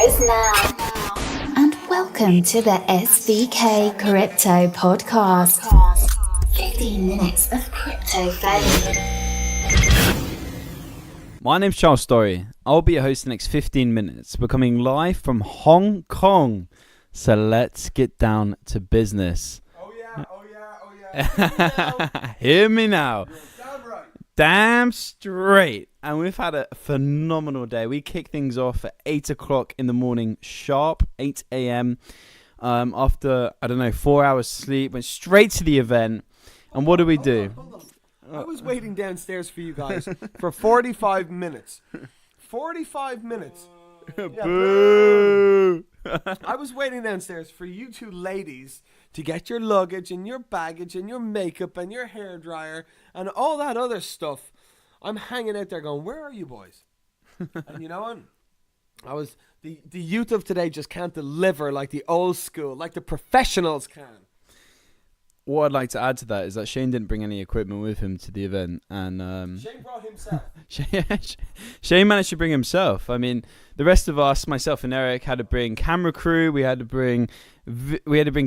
is now. And welcome to the SVK Crypto Podcast. 15 minutes of crypto fame. My name's Charles Storry. I'll be your host the next 15 minutes. We're coming live from Hong Kong. So let's get down to business. Oh yeah. Hear me now. Damn right. Damn straight. And we've had a phenomenal day. We kicked things off at 8 o'clock in the morning, sharp, 8 a.m. After, 4 hours sleep, went straight to the event. And what do we do? Hold on. I was waiting downstairs for you guys for 45 minutes. 45 minutes. Boo! I was waiting downstairs for you two ladies to get your luggage and your baggage and your makeup and your hairdryer and all that other stuff. I'm hanging out there going, where are you boys? And you know what? The youth of today just can't deliver like the old school, like the professionals can. What I'd like to add to that is that Shane didn't bring any equipment with him to the event, and Shane brought himself. Shane managed to bring himself. I mean, the rest of us, myself and Eric, had to bring camera crew. We had to bring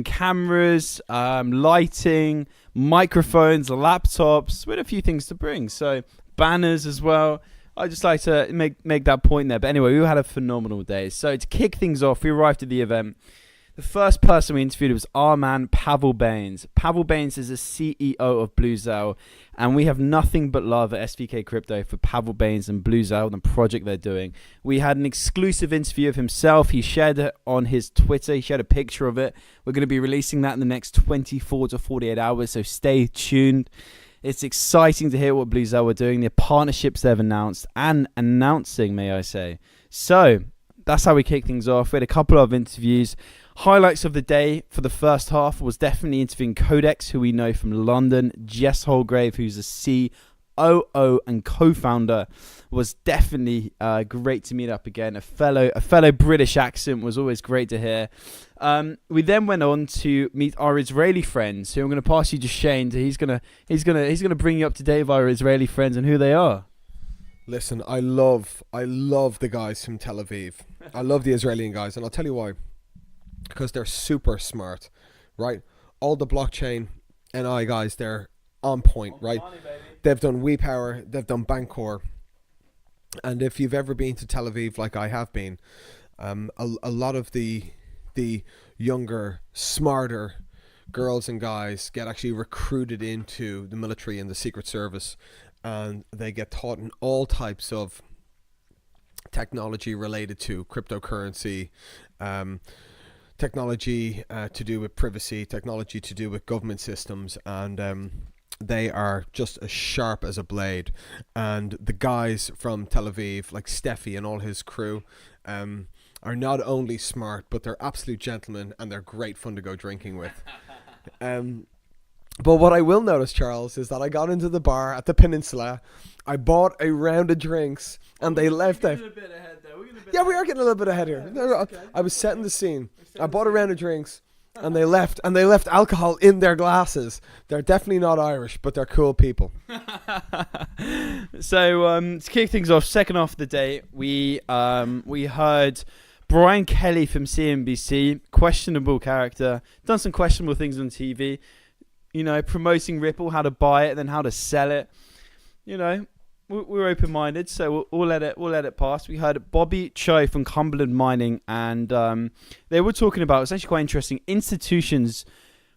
cameras, lighting, microphones, laptops. We had a few things to bring, so banners as well. I just like to make that point there. But anyway, we had a phenomenal day. So to kick things off, we arrived at the event. The first person we interviewed was our man, Pavel Baines. Pavel Baines is the CEO of Bluezell, and we have nothing but love at SVK Crypto for Pavel Baines and Bluezell and the project they're doing. We had an exclusive interview of himself. He shared it on his Twitter. He shared a picture of it. We're going to be releasing that in the next 24 to 48 hours, so stay tuned. It's exciting to hear what Bluezell are doing, the partnerships they've announced and announcing, may I say. So that's how we kick things off. We had a couple of interviews. Highlights of the day for the first half was definitely interviewing Codex, who we know from London. Jess Holgrave, who's the COO and co-founder, was definitely great to meet up again. A fellow British accent was always great to hear. We then went on to meet our Israeli friends, who I'm going to pass you to Shane. He's gonna bring you up to date with our Israeli friends and who they are. Listen, I love the guys from Tel Aviv. I love the Israeli guys, and I'll tell you why. Because they're super smart, right? All the blockchain NI guys, they're on point, right? They've done WePower, they've done Bancor. And if you've ever been to Tel Aviv, like I have been, a lot of the younger, smarter girls and guys get actually recruited into the military and the Secret Service. And they get taught in all types of technology related to cryptocurrency, technology to do with privacy, technology to do with government systems, and they are just as sharp as a blade. And the guys from Tel Aviv, like Steffi and all his crew, are not only smart, but they're absolute gentlemen, and they're great fun to go drinking with. But what I will notice, Charles, is that I got into the bar at the Peninsula, I bought a round of drinks, and they left out. Yeah, we are getting a little bit ahead here. Okay. I was setting the scene. I bought a round of drinks, and they left alcohol in their glasses. They're definitely not Irish, but they're cool people. So to kick things off, second half of the day, we heard Brian Kelly from CNBC, questionable character, done some questionable things on TV. You know, promoting Ripple, how to buy it, then how to sell it. You know, we're open-minded, so we'll let it pass. We heard Bobby Cho from Cumberland Mining, and they were talking about, it's actually quite interesting, institutions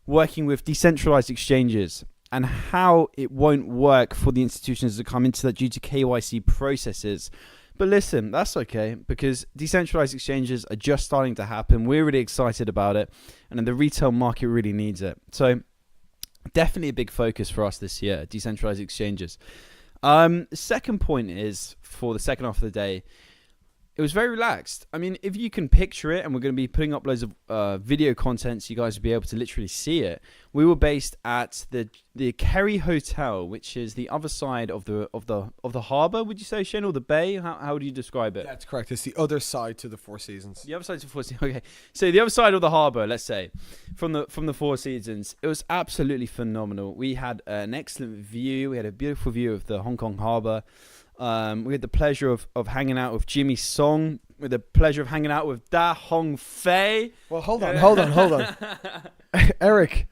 working with decentralized exchanges and how it won't work for the institutions that come into that due to KYC processes. But listen, that's okay, because decentralized exchanges are just starting to happen. We're really excited about it, and the retail market really needs it. So definitely a big focus for us this year, decentralized exchanges. Second point is, for the second half of the day, it was very relaxed. I mean, if you can picture it, and we're going to be putting up loads of video content so you guys will be able to literally see it. We were based at the Kerry Hotel, which is the other side of the harbour. Would you say, Shane, or the bay? How would you describe it? That's correct. It's the other side to the Four Seasons. The other side to the Four Seasons. Okay, so the other side of the harbour, let's say, from the Four Seasons. It was absolutely phenomenal. We had an excellent view. We had a beautiful view of the Hong Kong harbour. We had the pleasure of hanging out with Jimmy Song. With the pleasure of hanging out with Da Hong Fei. Well, hold on. Eric.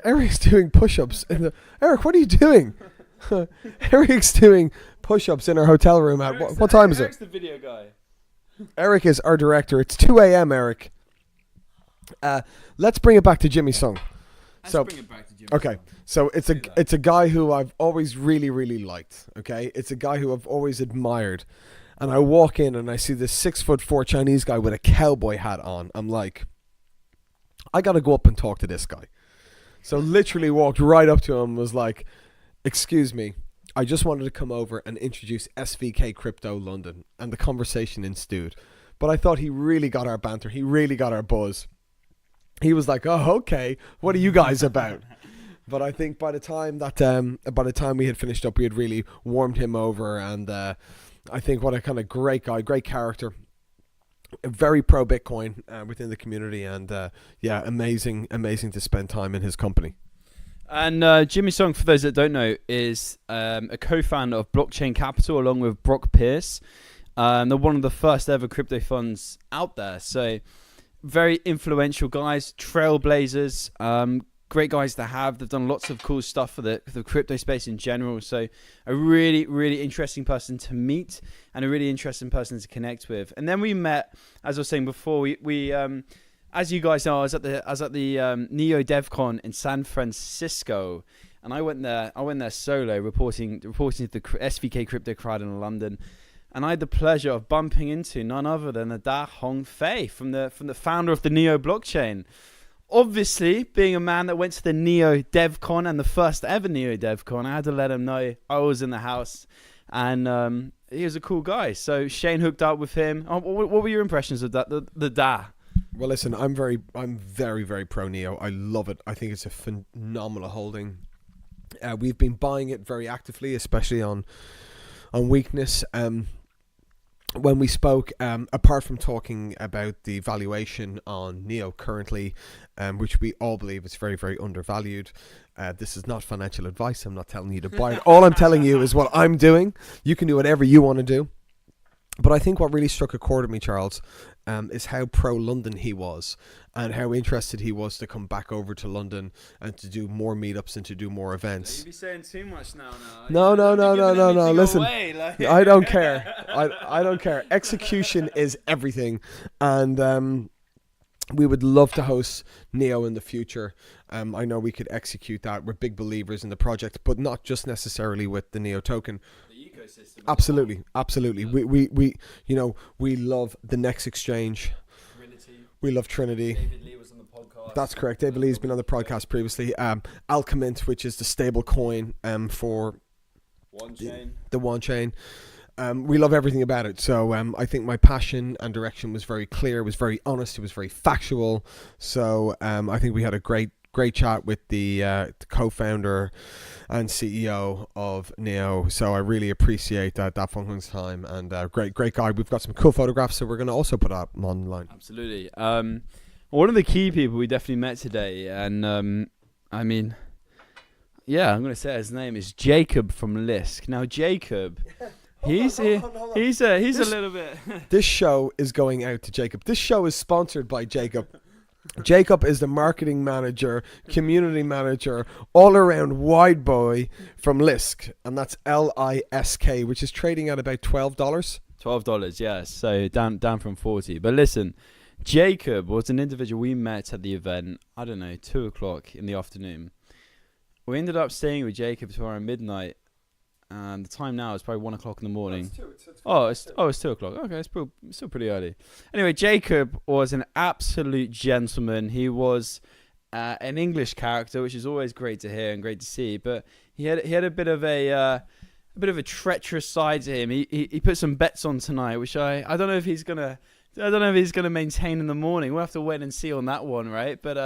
Eric's doing push-ups Eric, what are you doing? Eric's doing push-ups in our hotel room at what time is it? Eric's the video guy. Eric is our director. It's 2 a.m. Eric. Let's bring it back to Jimmy Sung. Okay, so it's a guy who I've always really, really liked. Okay, it's a guy who I've always admired, and I walk in and I see this 6'4" Chinese guy with a cowboy hat on. I'm like, I gotta go up and talk to this guy. So literally walked right up to him and was like, excuse me, I just wanted to come over and introduce SVK Crypto London, and the conversation ensued. But I thought he really got our banter. He really got our buzz. He was like, oh, okay, what are you guys about? But I think by the time we had finished up, we had really warmed him over, and I think what a kind of great guy, great character, very pro Bitcoin within the community, and amazing to spend time in his company. And Jimmy Song, for those that don't know, is a co-founder of Blockchain Capital along with Brock Pierce. They're one of the first ever crypto funds out there. So very influential guys, trailblazers, great guys to have. They've done lots of cool stuff for the crypto space in general. So a really, really interesting person to meet and a really interesting person to connect with. And then we met, as I was saying before, we as you guys know, I was at the Neo DevCon in San Francisco, and I went there solo, reporting to the SVK Crypto crowd in London, and I had the pleasure of bumping into none other than Da Hong Fei from the founder of the Neo blockchain. Obviously, being a man that went to the Neo DevCon and the first ever Neo DevCon, I had to let him know I was in the house, and he was a cool guy. So Shane hooked up with him. What were your impressions of that? The Da? Well, listen, I'm very, very pro Neo. I love it. I think it's a phenomenal holding. We've been buying it very actively, especially on weakness. When we spoke, apart from talking about the valuation on Neo currently, which we all believe is very, very undervalued. This is not financial advice. I'm not telling you to buy it. All I'm telling you is what I'm doing. You can do whatever you want to do. But I think what really struck a chord with me, Charles, is how pro-London he was, and how interested he was to come back over to London and to do more meetups and to do more events. You'd be saying too much now. No. Listen, I don't care. I don't care. Execution is everything, and we would love to host Neo in the future. I know we could execute that. We're big believers in the project, but not just necessarily with the Neo token. Absolutely. We love the Next Exchange. Trinity. We love Trinity. David Lee was on the podcast. That's correct. David Lee's been on the podcast previously. Alchemint, which is the stable coin for the One Chain. We love everything about it. So I think my passion and direction was very clear. It was very honest. It was very factual. So I think we had a great chat with the co-founder and CEO of Neo. So I really appreciate that Feng's time, and great guy. We've got some cool photographs, so we're going to also put up online. Absolutely. One of the key people we definitely met today, and I'm going to say his name is Jacob from Lisk. Now Jacob, he's a little bit. This show is going out to Jacob. This show is sponsored by Jacob. Jacob is the marketing manager, community manager, all-around wide boy from Lisk, and that's LISK, which is trading at about $12. $12, yes. So down from 40. But listen, Jacob was an individual we met at the event, 2:00 in the afternoon. We ended up staying with Jacob till around midnight. And the time now is probably 1 o'clock in the morning. It's 2 o'clock. Okay, it's still pretty early. Anyway, Jacob was an absolute gentleman. He was an English character, which is always great to hear and great to see. But he had a bit of a treacherous side to him. He put some bets on tonight, which I don't know if he's gonna. I don't know if he's going to maintain in the morning. We'll have to wait and see on that one, right? But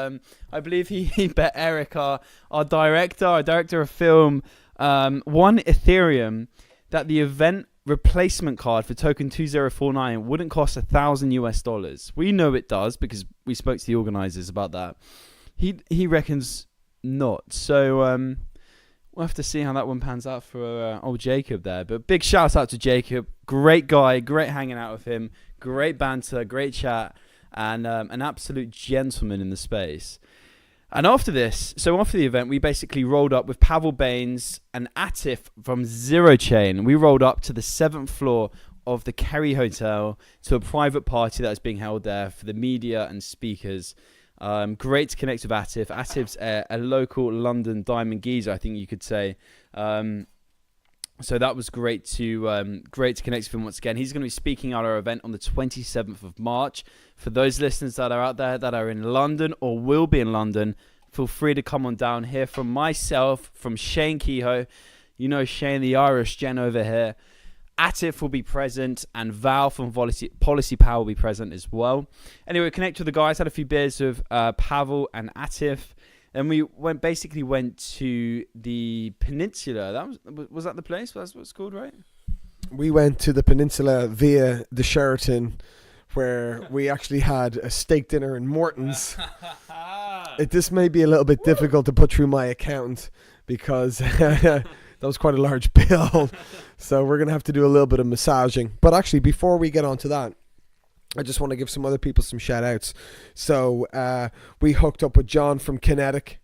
I believe he bet Eric, our director of film, one Ethereum, that the event replacement card for token 2049 wouldn't cost $1,000 US. We know it does because we spoke to the organizers about that. He reckons not. So we'll have to see how that one pans out for old Jacob there. But big shout out to Jacob. Great guy. Great hanging out with him. Great banter. Great chat. And an absolute gentleman in the space. And after the event, we basically rolled up with Pavel Baines and Atif from Zero Chain. We rolled up to the 7th floor of the Kerry Hotel to a private party that was being held there for the media and speakers. Great to connect with Atif. Atif's a local London diamond geezer, I think you could say. So that was great to connect with him once again. He's going to be speaking at our event on the 27th of March. For those listeners that are out there that are in London or will be in London, feel free to come on down here. From myself, from Shane Kehoe, you know Shane, the Irish Gen over here. Atif will be present, and Val from Policy Power will be present as well. Anyway, connect with the guys, had a few beers with Pavel and Atif. And we went to the Peninsula. Was that the place? That's what it's called, right? We went to the Peninsula via the Sheraton, where we actually had a steak dinner in Morton's. This may be a little bit difficult to put through my account because that was quite a large bill. So we're going to have to do a little bit of massaging. But actually, before we get on to that, I just want to give some other people some shout outs. So we hooked up with John from Kinetic.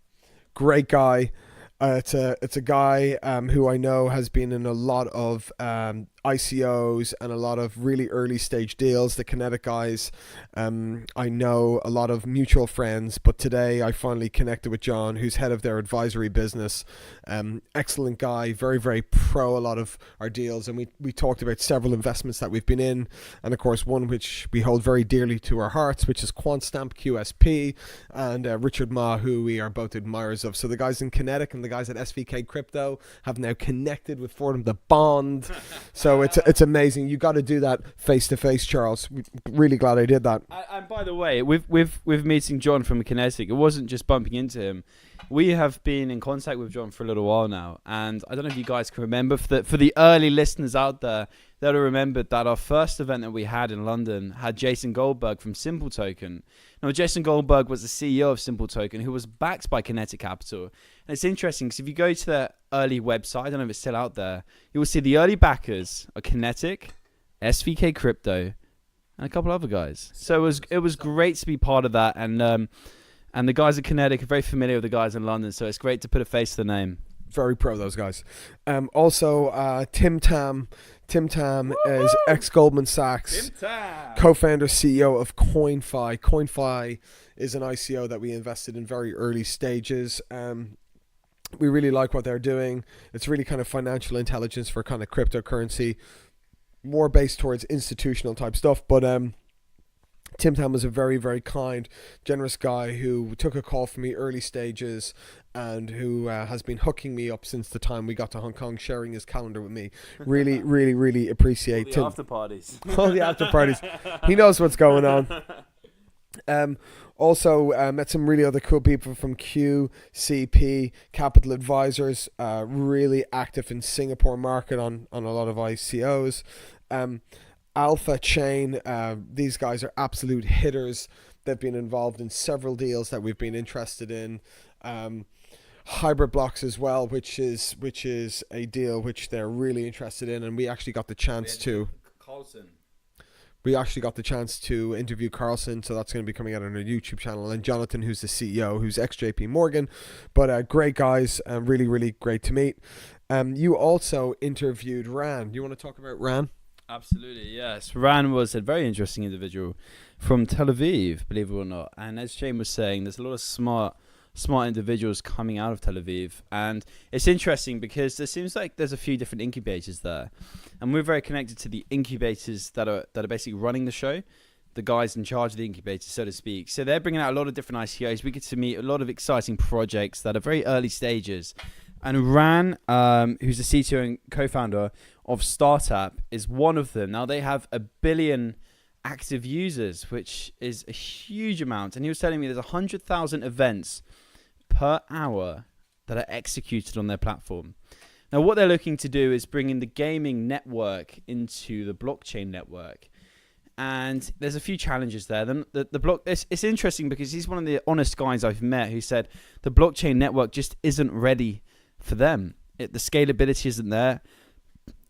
Great guy. It's a guy who I know has been in a lot of ICOs and a lot of really early stage deals. The Kinetic guys, I know a lot of mutual friends, but today I finally connected with John, who's head of their advisory business. Excellent guy, very, very pro a lot of our deals. And we talked about several investments that we've been in. And of course, one which we hold very dearly to our hearts, which is QuantStamp QSP, and Richard Ma, who we are both admirers of. So the guys in Kinetic and the guys at SVK Crypto have now connected with Fordham the Bond. So it's amazing. You got to do that face to face, Charles. Really glad I did that. And by the way, with meeting John from Kinetic, it wasn't just bumping into him. We have been in contact with John for a little while now, and I don't know if you guys can remember. For the early listeners out there, they'll have remembered that our first event that we had in London had Jason Goldberg from Simple Token. Now, Jason Goldberg was the CEO of Simple Token, who was backed by Kinetic Capital. And it's interesting because if you go to their early website, I don't know if it's still out there, you will see the early backers are Kinetic, SVK Crypto, and a couple other guys. So it was great to be part of that, and the guys at Kinetic are very familiar with the guys in London, so it's great to put a face to the name. Very pro of those guys. Also, Tim Tam. Tim Tam is ex-Goldman Sachs, co-founder, CEO of CoinFi. CoinFi is an ICO that we invested in very early stages. We really like what they're doing. It's really kind of financial intelligence for kind of cryptocurrency, more based towards institutional type stuff. But Tim Tam was a very, very kind, generous guy who took a call from me early stages and who has been hooking me up since the time we got to Hong Kong, sharing his calendar with me. Really, really, really appreciate Tim. All the after parties. All the after parties. He knows what's going on. Also met some really other cool people from QCP Capital Advisors, really active in Singapore market on a lot of ICOs. Alpha Chain, these guys are absolute hitters. They've been involved in several deals that we've been interested in. Hybrid Blocks as well, which is a deal which they're really interested in, and we actually got the chance to interview Carlson, so that's going to be coming out on our YouTube channel. And Jonathan, who's the CEO, who's ex JP Morgan, but great guys, really, really great to meet. You also interviewed Ran. You want to talk about Ran? Absolutely, yes. Ran was a very interesting individual from Tel Aviv, believe it or not. And as Shane was saying, there's a lot of smart individuals coming out of Tel Aviv. And it's interesting because there seems like there's a few different incubators there. And we're very connected to the incubators that are basically running the show, the guys in charge of the incubators, so to speak. So they're bringing out a lot of different ICOs. We get to meet a lot of exciting projects that are very early stages. And Ran, who's the CTO and co-founder of Startup, is one of them. Now, they have 1 billion active users, which is a huge amount. And he was telling me there's 100,000 events per hour that are executed on their platform. Now, what they're looking to do is bring in the gaming network into the blockchain network. And there's a few challenges there. It's interesting because he's one of the honest guys I've met who said the blockchain network just isn't ready for them. the scalability isn't there.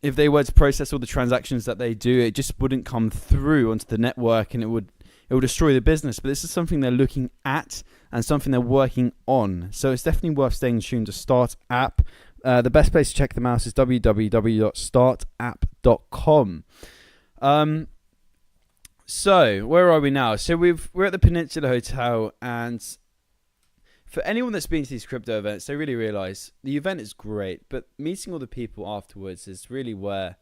If they were to process all the transactions that they do, it just wouldn't come through onto the network, and it would destroy the business. But this is something they're looking at and something they're working on. So it's definitely worth staying tuned to Start App. The best place to check them out is www.startapp.com. So where are we now? So we're at the Peninsula Hotel, and for anyone that's been to these crypto events, they really realize the event is great, but meeting all the people afterwards is really where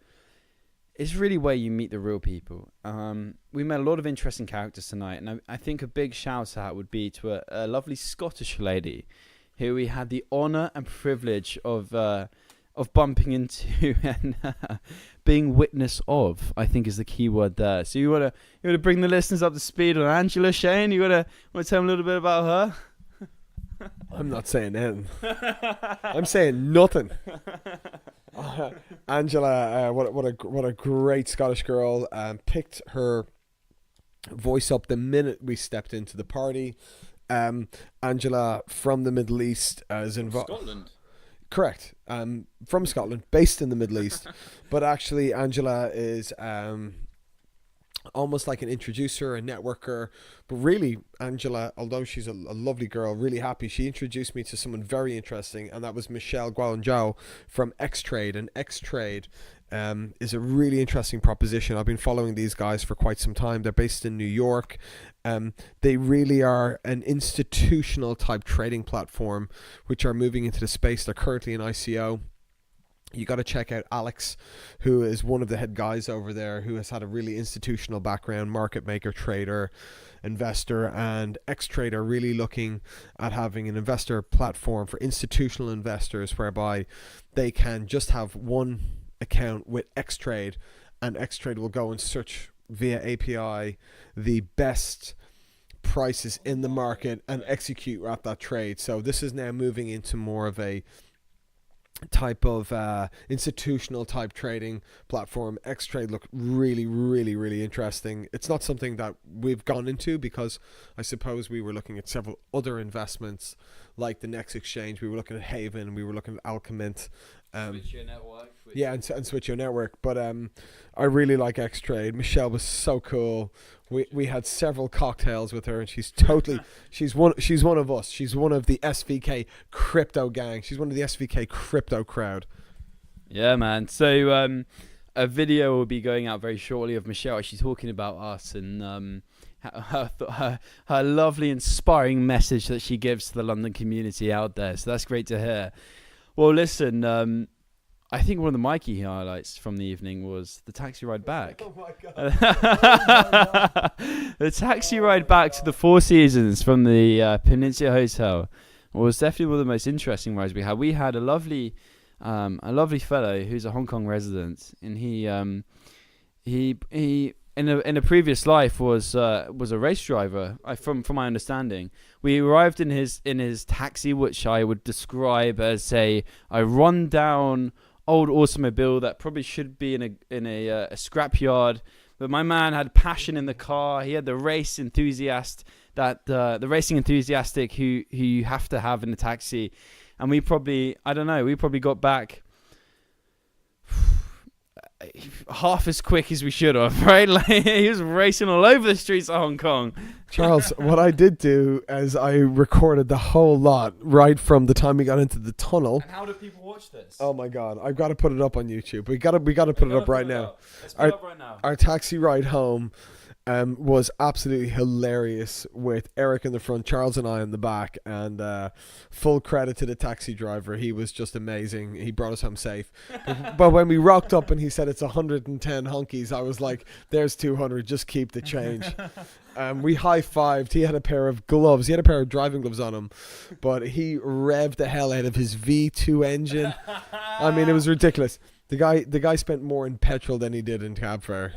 you meet the real people. We met a lot of interesting characters tonight, and I think a big shout out would be to a lovely Scottish lady who we had the honour and privilege of bumping into and being witness of, I think is the key word there. So you wanna bring the listeners up to speed on Angela, Shane? You wanna tell them a little bit about her? I'm not saying anything. I'm saying nothing. Angela, what a great Scottish girl. Picked her voice up the minute we stepped into the party. Angela from the Middle East is involved. Scotland. Correct. From Scotland, based in the Middle East, but actually Angela is almost like an introducer, a networker. But really, Angela, although she's a lovely girl, really happy, she introduced me to someone very interesting, and that was Michelle Guanzhou from Xtrade. And Xtrade is a really interesting proposition. I've been following these guys for quite some time. They're based in New York. They really are an institutional type trading platform which are moving into the space. They're currently in ICO. You got to check out Alex, who is one of the head guys over there, who has had a really institutional background, market maker, trader, investor, and Xtrade are really looking at having an investor platform for institutional investors whereby they can just have one account with Xtrade, and Xtrade will go and search via API the best prices in the market and execute at that trade. So this is now moving into more of a type of institutional type trading platform. Xtrade look really interesting. It's not something that we've gone into because I suppose we were looking at several other investments like the Next Exchange. We were looking at Haven, we were looking at Alchemint, Switch your network. and Switch Your Network. But I really like Xtrade. Michelle was so cool. We had several cocktails with her, and she's one of us. She's one of the SVK Crypto gang. She's one of the SVK Crypto crowd. Yeah, man. So a video will be going out very shortly of Michelle actually talking about us and her lovely, inspiring message that she gives to the London community out there. So that's great to hear. Well, listen, I think one of the Mikey highlights from the evening was the taxi ride back. Oh my God. The taxi ride back to the Four Seasons from the Peninsula Hotel was definitely one of the most interesting rides we had. We had a lovely fellow who's a Hong Kong resident, and he in a previous life was a race driver. From my understanding, we arrived in his taxi, which I would describe as a rundown old automobile that probably should be in a scrapyard. But my man had passion in the car. He had the race enthusiast the racing enthusiastic who you have to have in a taxi. And we probably got back half as quick as we should have, right? Like, he was racing all over the streets of Hong Kong. What I did do is I recorded the whole lot right from the time we got into the tunnel. And how do people watch this? Oh my God, I've got to put it up on YouTube. We got to put it up right now. Let's put it up right now. Our taxi ride home was absolutely hilarious, with Eric in the front, Charles and I in the back, and full credit to the taxi driver. He was just amazing. He brought us home safe. But when we rocked up and he said it's 110 honkies, I was like, there's 200, just keep the change. We high-fived. He had a pair of gloves. He had a pair of driving gloves on him, but he revved the hell out of his V2 engine. I mean, it was ridiculous. The guy spent more in petrol than he did in cab fare.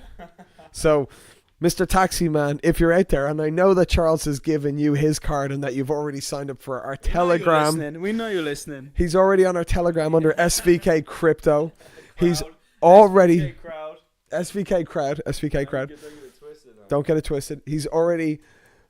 So, Mr. Taxi Man, if you're out there, and I know that Charles has given you his card and that you've already signed up for our Telegram. We know you're listening. He's already on our Telegram under SVK Crypto. He's already... SVK Crowd. Don't get it twisted. He's already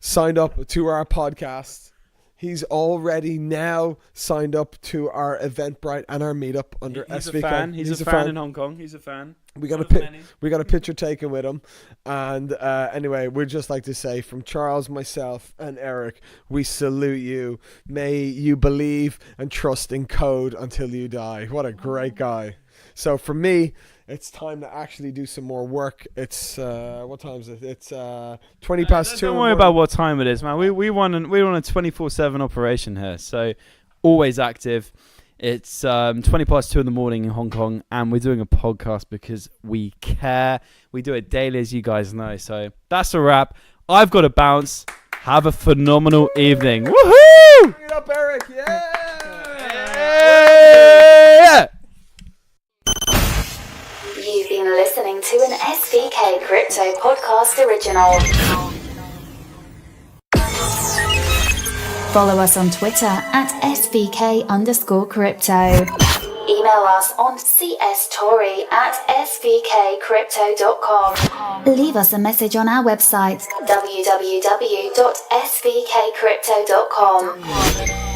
signed up to our podcast. He's already now signed up to our Eventbrite and our meetup under He's SVK. a fan. He's a fan in Hong Kong. He's a fan. We got a picture taken with him, and anyway, we'd just like to say from Charles, myself, and Eric, we salute you. May you believe and trust in code until you die. What a great guy. So for me, it's time to actually do some more work. It's what time is it? It's 20 past 2. Don't worry about what time it is, man. We run a 24/7 operation here, so always active. It's 20 past 2 in the morning in Hong Kong, and we're doing a podcast because we care. We do it daily, as you guys know. So that's a wrap. I've got to bounce. Have a phenomenal evening. Woohoo! Bring it up, Eric. Yeah! You've been listening to an SVK Crypto Podcast original. Follow us on Twitter at SVK_crypto. Email us on cstorry@svkcrypto.com. Leave us a message on our website, www.svkcrypto.com.